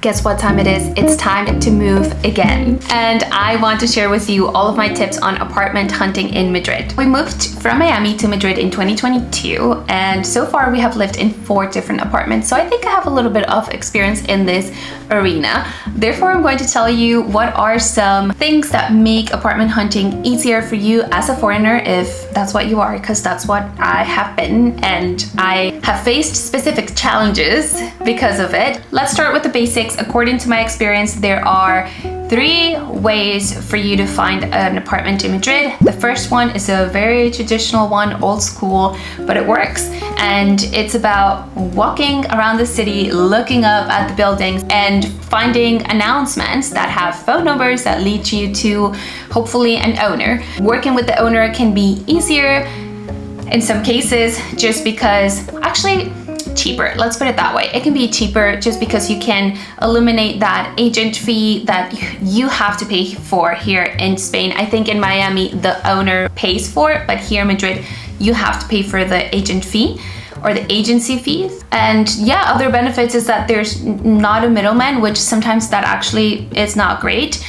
guess what time it is? It's time to move again. And I want to share with you all of my tips on apartment hunting in Madrid. We moved from Miami to Madrid in 2022, and so far we have lived in 4 different apartments. So I think I have a little bit of experience in this arena. Therefore, I'm going to tell you what are some things that make apartment hunting easier for you as a foreigner, if that's what you are, because that's what I have been, and I have faced specific challenges because of it. Let's start with the basics. According to my experience, there are 3 ways for you to find an apartment in Madrid. The first one is a very traditional one, old school, but it works. And it's about walking around the city, looking up at the buildings and finding announcements that have phone numbers that lead you to hopefully an owner. Working with the owner can be easier in some cases just because, actually, cheaper. Let's put it that way. It can be cheaper just because you can eliminate that agent fee that you have to pay for here in Spain. I think in Miami, the owner pays for it, but here in Madrid, you have to pay for the agent fee or the agency fees. And yeah, other benefits is that there's not a middleman, which sometimes that actually is not great,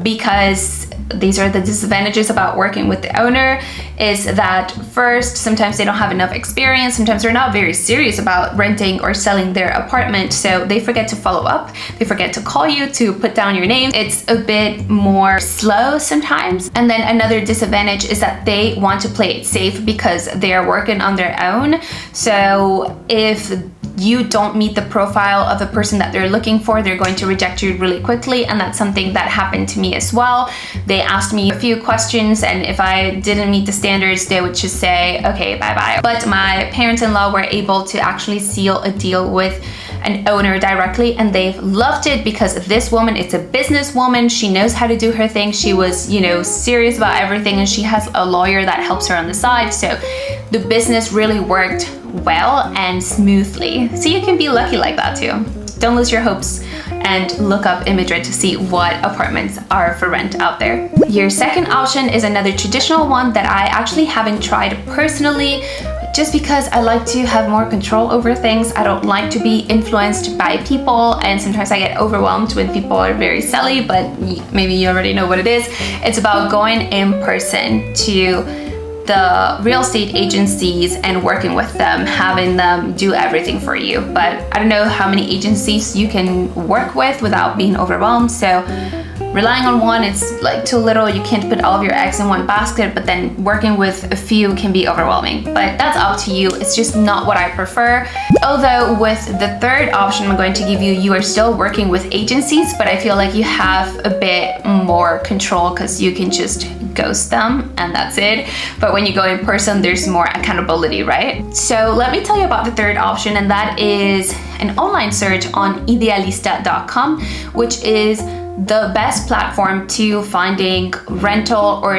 because these are the disadvantages about working with the owner, is that first, sometimes they don't have enough experience, sometimes they're not very serious about renting or selling their apartment, so they forget to follow up, they forget to call you to put down your name. It's a bit more slow sometimes. And then another disadvantage is that they want to play it safe because they are working on their own. So if you don't meet the profile of the person that they're looking for, they're going to reject you really quickly. And that's something that happened to me as well. They asked me a few questions, and if I didn't meet the standards, they would just say, okay, bye-bye. But my parents-in-law were able to actually seal a deal with an owner directly, and they've loved it because this woman is a businesswoman. She knows how to do her thing. She was, serious about everything, and she has a lawyer that helps her on the side. So the business really worked well and smoothly. So you can be lucky like that too. Don't lose your hopes and look up in Madrid to see what apartments are for rent out there. Your second option is another traditional one that I actually haven't tried personally, just because I like to have more control over things. I don't like to be influenced by people, and sometimes I get overwhelmed when people are very selly, but maybe you already know what it is. It's about going in person to the real estate agencies and working with them, having them do everything for you. But I don't know how many agencies you can work with without being overwhelmed. So relying on one, it's like too little. You can't put all of your eggs in one basket, but then working with a few can be overwhelming. But that's up to you. It's just not what I prefer. Although with the third option I'm going to give you, you are still working with agencies, but I feel like you have a bit more control because you can just ghost them and that's it. But when you go in person, there's more accountability, right? So let me tell you about the third option, and that is an online search on idealista.com, which is the best platform to finding rental or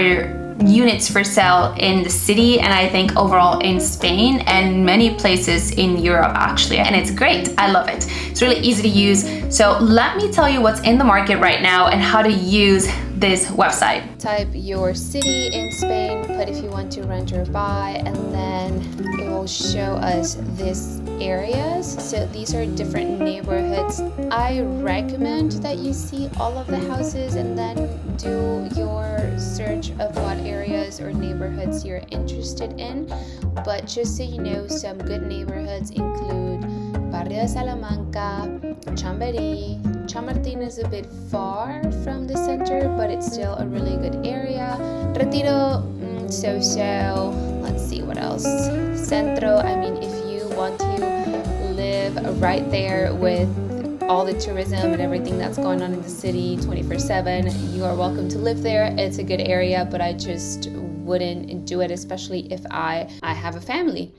units for sale in the city, and I think overall in Spain and many places in Europe actually. And it's great. I love it. It's really easy to use. So let me tell you what's in the market right now and how to use this website. Type your city in Spain, put if you want to rent or buy, and then it will show us these areas. So these are different neighborhoods. I recommend that you see all of the houses and then do your search of what areas or neighborhoods you're interested in. But just so you know, some good neighborhoods include Barrio de Salamanca, Chamberí. Chamartín is a bit far from the center, but it's still a really good area. Retiro, so-so. Let's see what else. Centro, I mean, if you want to live right there with all the tourism and everything that's going on in the city 24/7, you are welcome to live there. It's a good area, but I just wouldn't do it, especially if I have a family.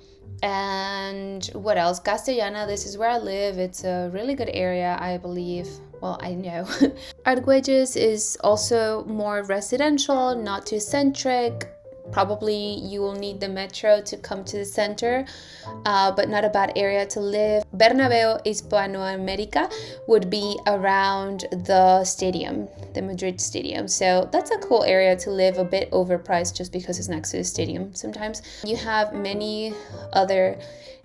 And what else? Castellana, this is where I live. It's a really good area, I believe. Well, I know. Argüelles is also more residential, not too centric. Probably you will need the metro to come to the center, but not a bad area to live. Bernabéu Hispanoamérica would be around the stadium, the Madrid stadium. So that's a cool area to live, a bit overpriced just because it's next to the stadium sometimes. You have many other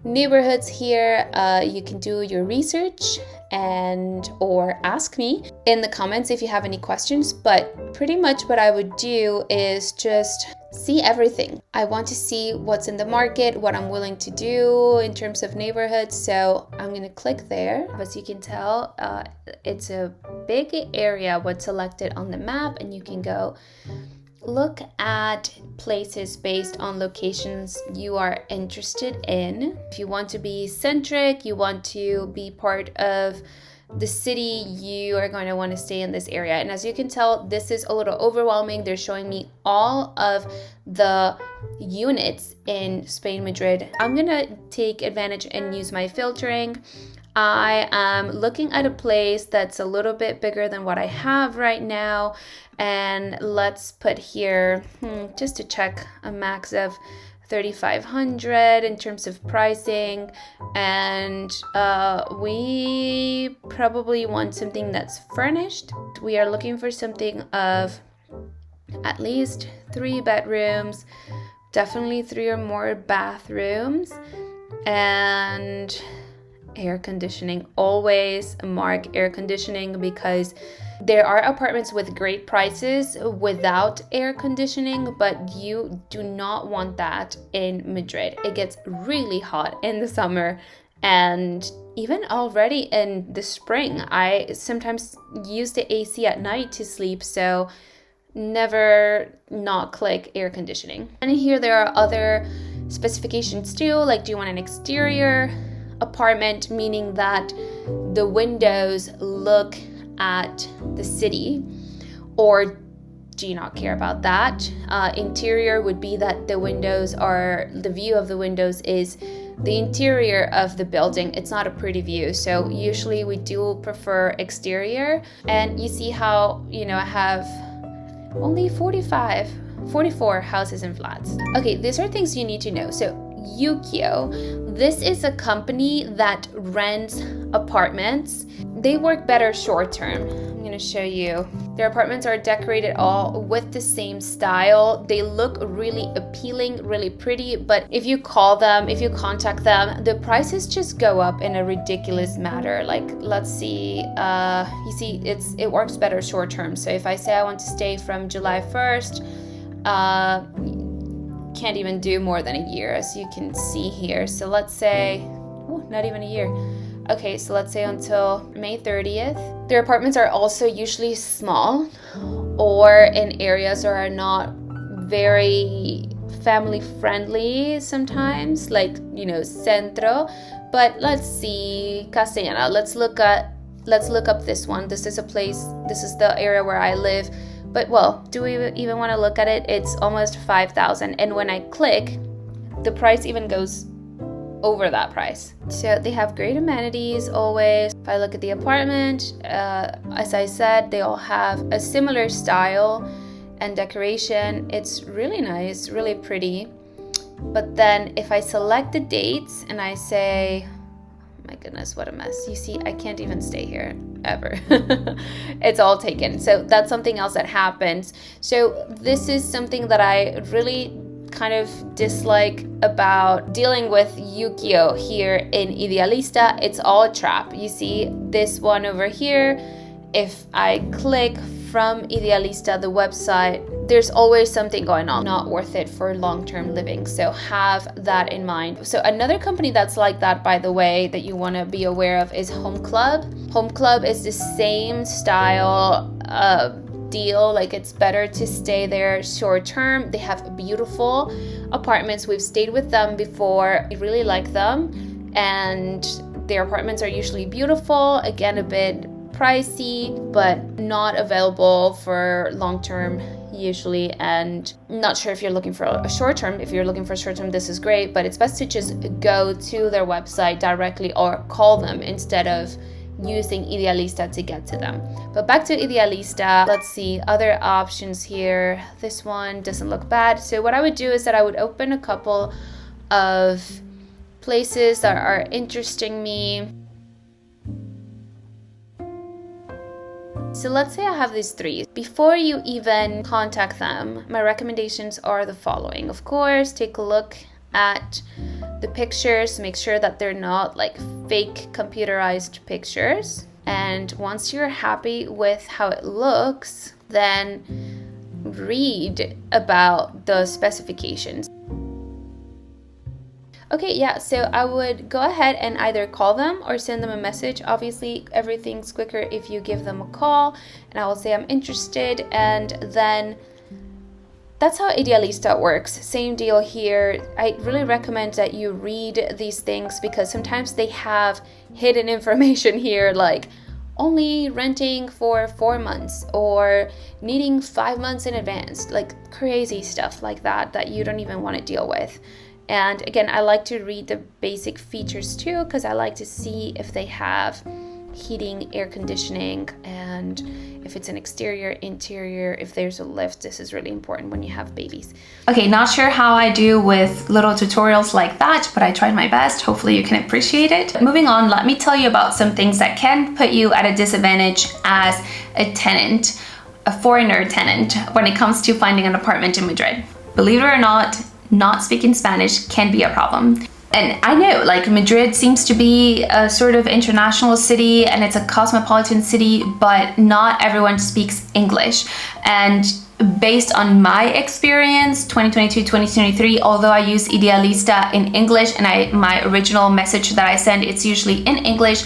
neighborhoods here. You can do your research and or ask me in the comments if you have any questions, but pretty much what I would do is just see everything. I want to see what's in the market, what I'm willing to do in terms of neighborhoods. So I'm gonna click there. As you can tell, it's a big area what's selected on the map, and you can go look at places based on locations you are interested in. If you want to be centric, you want to be part of the city, you are going to want to stay in this area. And as you can tell, this is a little overwhelming. They're showing me all of the units in Spain, Madrid. I'm gonna take advantage and use my filtering. I am looking at a place that's a little bit bigger than what I have right now. And let's put here, just to check, a max of 3,500 in terms of pricing. And we probably want something that's furnished. We are looking for something of at least 3 bedrooms, definitely 3 or more bathrooms, and air conditioning. Always mark air conditioning, because there are apartments with great prices without air conditioning, but you do not want that in Madrid. It gets really hot in the summer, and even already in the spring. I sometimes use the AC at night to sleep, so never not click air conditioning. And here there are other specifications too, like do you want an exterior apartment, meaning that the windows look at the city, or do you not care about that? Interior would be that the view of the windows is the interior of the building. It's not a pretty view, so usually we do prefer exterior. And you see how, I have only 44 houses and flats. Okay, these are things you need to know. So Ukio, this is a company that rents apartments. They work better short term. I'm gonna show you. Their apartments are decorated all with the same style. They look really appealing, really pretty, but if you contact them, the prices just go up in a ridiculous manner. Like, let's see, you see, it works better short term. So if I say I want to stay from July 1st, can't even do more than a year, as you can see here. So let's say, not even a year. Okay, so let's say until May 30th. Their apartments are also usually small or in areas that are not very family friendly sometimes, like, Centro. But let's see, Castellana. Let's look up this one. This is the area where I live. But, do we even want to look at it? It's almost 5,000. And when I click, the price even goes over that price. So they have great amenities always. If I look at the apartment, as I said, they all have a similar style and decoration. It's really nice, really pretty. But then if I select the dates and I say, my goodness, what a mess. You see, I can't even stay here ever. It's all taken. So that's something else that happens. So this is something that I really kind of dislike about dealing with Ukio here in Idealista. It's all a trap. You see this one over here. If I click from Idealista, the website, there's always something going on. Not worth it for long-term living. So have that in mind. So another company that's like that, by the way, that you want to be aware of is Home Club. Home Club is the same style deal. Like, it's better to stay there short term. They have beautiful apartments. We've stayed with them before. We really like them, and their apartments are usually beautiful. Again, a bit pricey, but not available for long term usually. And not sure if you're looking for a short term. If you're looking for short term, this is great, but it's best to just go to their website directly or call them instead of using Idealista to get to them. But back to Idealista, let's see other options here. This one doesn't look bad. So what I would do is that I would open a couple of places that are interesting me. So let's say I have these 3. Before you even contact them, my recommendations are the following. Of course, take a look at the pictures, make sure that they're not like fake computerized pictures. And once you're happy with how it looks, then read about the specifications. Okay, yeah, so I would go ahead and either call them or send them a message. Obviously, everything's quicker if you give them a call, and I will say I'm interested, and then that's how Idealista works. Same deal here. I really recommend that you read these things because sometimes they have hidden information here, like only renting for 4 months or needing 5 months in advance, like crazy stuff like that you don't even want to deal with. And again, I like to read the basic features too, because I like to see if they have heating, air conditioning, and if it's an exterior, interior, if there's a lift. This is really important when you have babies. Okay, not sure how I do with little tutorials like that, but I tried my best. Hopefully you can appreciate it. Moving on, let me tell you about some things that can put you at a disadvantage as a tenant, a foreigner tenant, when it comes to finding an apartment in Madrid. Believe it or not speaking Spanish can be a problem. And I know, like, Madrid seems to be a sort of international city and it's a cosmopolitan city, but not everyone speaks English. And based on my experience, 2022, 2023, although I use Idealista in English and my original message that I send, it's usually in English,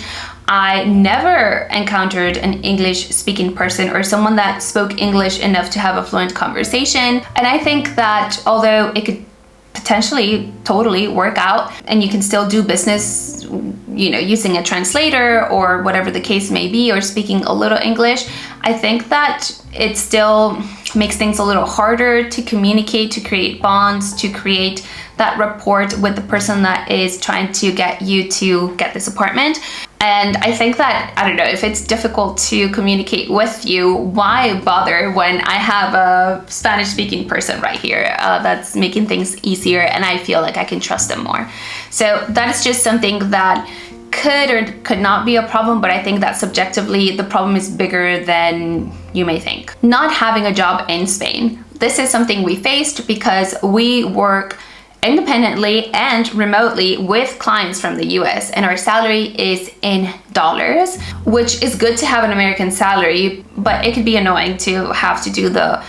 I never encountered an English speaking person or someone that spoke English enough to have a fluent conversation. And I think that although it could potentially totally work out and you can still do business, you know, using a translator or whatever the case may be, or speaking a little English, I think that it still makes things a little harder to communicate, to create bonds, to create that rapport with the person that is trying to get you to get this apartment. And I think that, I don't know, if it's difficult to communicate with you, why bother when I have a Spanish speaking person right here that's making things easier and I feel like I can trust them more. So that is just something that could or could not be a problem, but I think that subjectively the problem is bigger than you may think. Not having a job in Spain. This is something we faced because we work independently and remotely with clients from the US, and our salary is in dollars, which is good to have an American salary, but it could be annoying to have to do the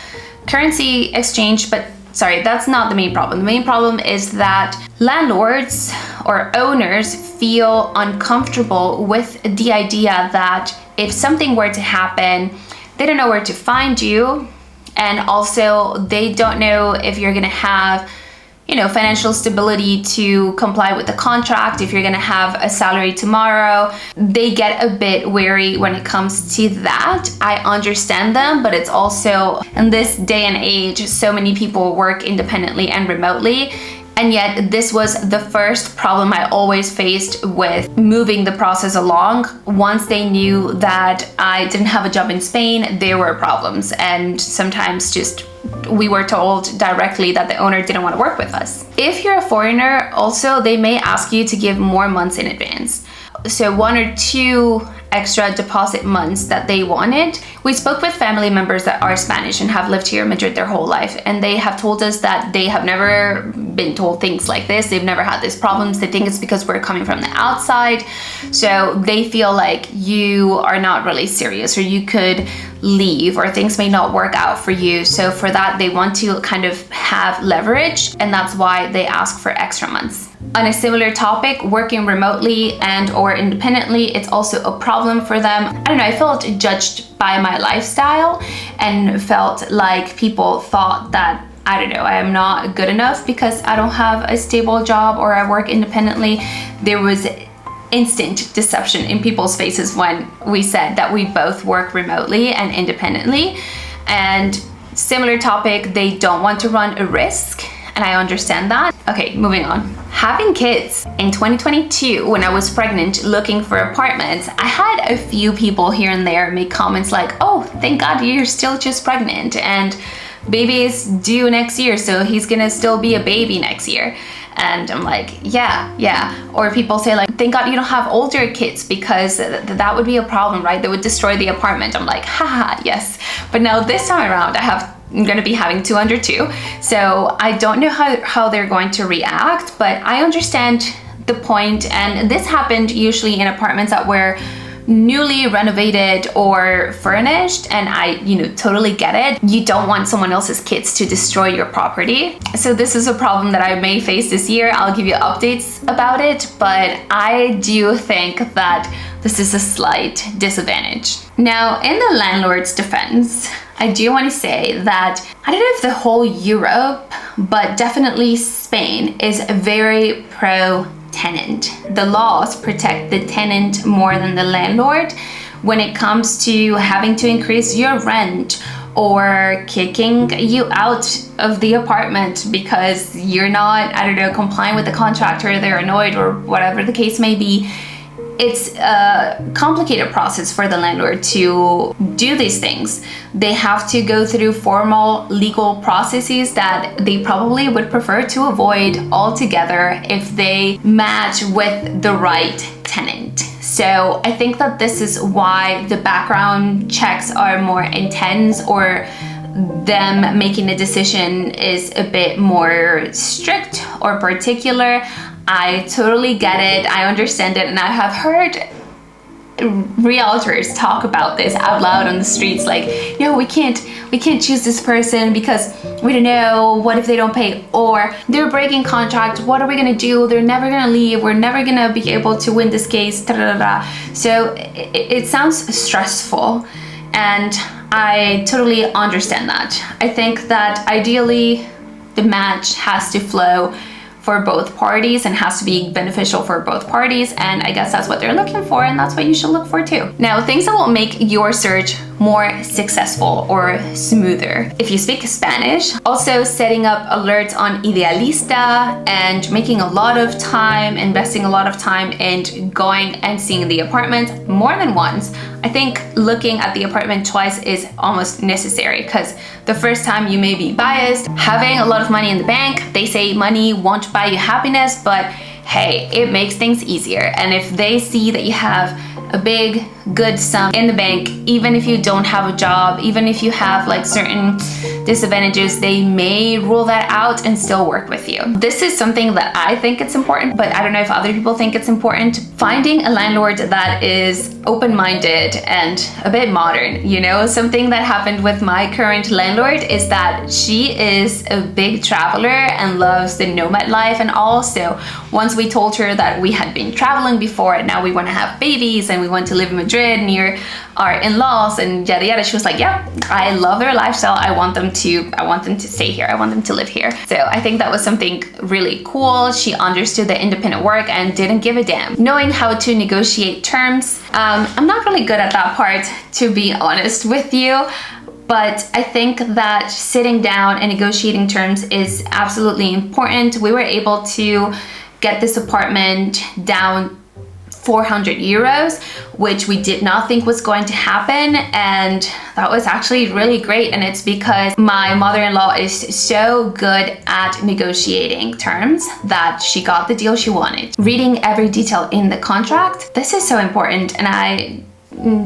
currency exchange. But sorry, that's not the main problem. The main problem is that landlords or owners feel uncomfortable with the idea that if something were to happen, they don't know where to find you, and also they don't know if you're gonna have, you know, financial stability to comply with the contract, if you're gonna have a salary tomorrow. They get a bit wary when it comes to that. I understand them, but it's also, in this day and age, so many people work independently and remotely. And yet this was the first problem I always faced with moving the process along. Once they knew that I didn't have a job in Spain, there were problems. And sometimes just we were told directly that the owner didn't want to work with us. If you're a foreigner, also, they may ask you to give more months in advance. So 1 or 2 extra deposit months that they wanted. We spoke with family members that are Spanish and have lived here in Madrid their whole life, and they have told us that they have never been told things like this. They've never had these problems. They think it's because we're coming from the outside, so they feel like you are not really serious, or you could leave, or things may not work out for you. So for that, they want to kind of have leverage, and that's why they ask for extra months. On a similar topic, working remotely and or independently, it's also a problem for them. I don't know, I felt judged by my lifestyle and felt like people thought that, I don't know, I am not good enough because I don't have a stable job or I work independently. There was instant deception in people's faces when we said that we both work remotely and independently. And similar topic, they don't want to run a risk, and I understand that. Okay, moving on. Having kids. In 2022, when I was pregnant looking for apartments, I had a few people here and there make comments like, oh, thank God you're still just pregnant, and baby is due next year, so he's gonna still be a baby next year. And I'm like, yeah. Or people say like, thank God you don't have older kids, because that would be a problem, right? That would destroy the apartment. I'm like, haha, yes. But now this time around, I have going to be having 2 under 2. So I don't know how they're going to react, but I understand the point. And this happened usually in apartments that were newly renovated or furnished, and I totally get it. You don't want someone else's kids to destroy your property. So this is a problem that I may face this year. I'll give you updates about it, but I do think that this is a slight disadvantage. Now, in the landlord's defense, I do want to say that I don't know if the whole Europe, but definitely Spain is very pro-tenant. The laws protect the tenant more than the landlord when it comes to having to increase your rent or kicking you out of the apartment because you're not, I don't know, complying with the contractor, they're annoyed or whatever the case may be. It's a complicated process for the landlord to do these things. They have to go through formal legal processes that they probably would prefer to avoid altogether if they match with the right tenant. So I think that this is why the background checks are more intense, or them making a decision is a bit more strict or particular. I totally get it, I understand it, and I have heard realtors talk about this out loud on the streets, like, we can't choose this person because we don't know, what if they don't pay, or they're breaking contract, what are we gonna do, they're never gonna leave, we're never gonna be able to win this case, So it sounds stressful, and I totally understand that. I think that ideally the match has to flow for both parties and has to be beneficial for both parties, and I guess that's what they're looking for, and that's what you should look for too. Now, things that will make your search more successful or smoother. If you speak Spanish, also setting up alerts on Idealista and making a lot of time, investing a lot of time in going and seeing the apartment more than once. I think looking at the apartment twice is almost necessary, because the first time you may be biased. Having a lot of money in the bank, they say money won't buy you happiness, but hey, it makes things easier. And if they see that you have a big, good sum in the bank, even if you don't have a job, even if you have like certain disadvantages, they may rule that out and still work with you. This is something that I think it's important, but I don't know if other people think it's important. Finding a landlord that is open-minded and a bit modern. Something that happened with my current landlord is that she is a big traveler and loves the nomad life, and also once we told her that we had been traveling before and now we want to have babies and we want to live in Madrid near our in-laws and yada yada, she was like, yeah, I love their lifestyle, I want them to stay here, I want them to live here. So I think that was something really cool. She understood the independent work and didn't give a damn. Knowing how to negotiate terms, I'm not really good at that part, to be honest with you. But I think that sitting down and negotiating terms is absolutely important. We were able to get this apartment down 400 euros, which we did not think was going to happen, and that was actually really great. And it's because my mother-in-law is so good at negotiating terms that she got the deal she wanted. Reading every detail in the contract, this is so important, and I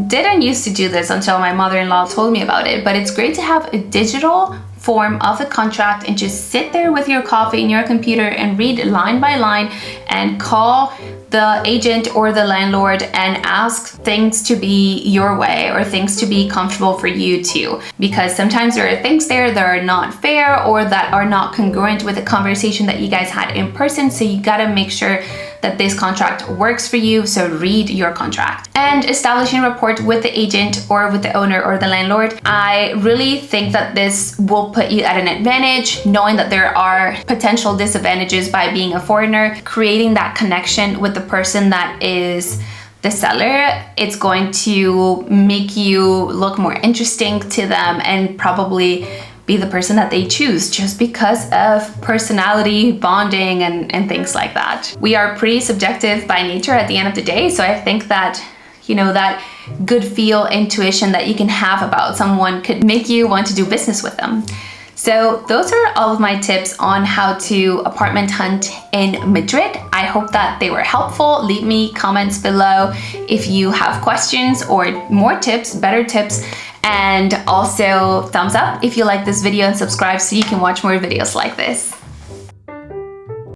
didn't used to do this until my mother-in-law told me about it, but it's great to have a digital form of the contract and just sit there with your coffee and your computer and read line by line and call the agent or the landlord and ask things to be your way or things to be comfortable for you too. Because sometimes there are things there that are not fair or that are not congruent with the conversation that you guys had in person. So you gotta make sure that this contract works for you, so read your contract. And establishing rapport with the agent or with the owner or the landlord, I really think that this will put you at an advantage, knowing that there are potential disadvantages by being a foreigner. Creating that connection with the person that is the seller, it's going to make you look more interesting to them and probably be the person that they choose just because of personality, bonding, and things like that. We are pretty subjective by nature at the end of the day, so I think that, that good feel, intuition that you can have about someone could make you want to do business with them. So those are all of my tips on how to apartment hunt in Madrid. I hope that they were helpful. Leave me comments below if you have questions or more tips, better tips. And also thumbs up if you like this video and subscribe so you can watch more videos like this.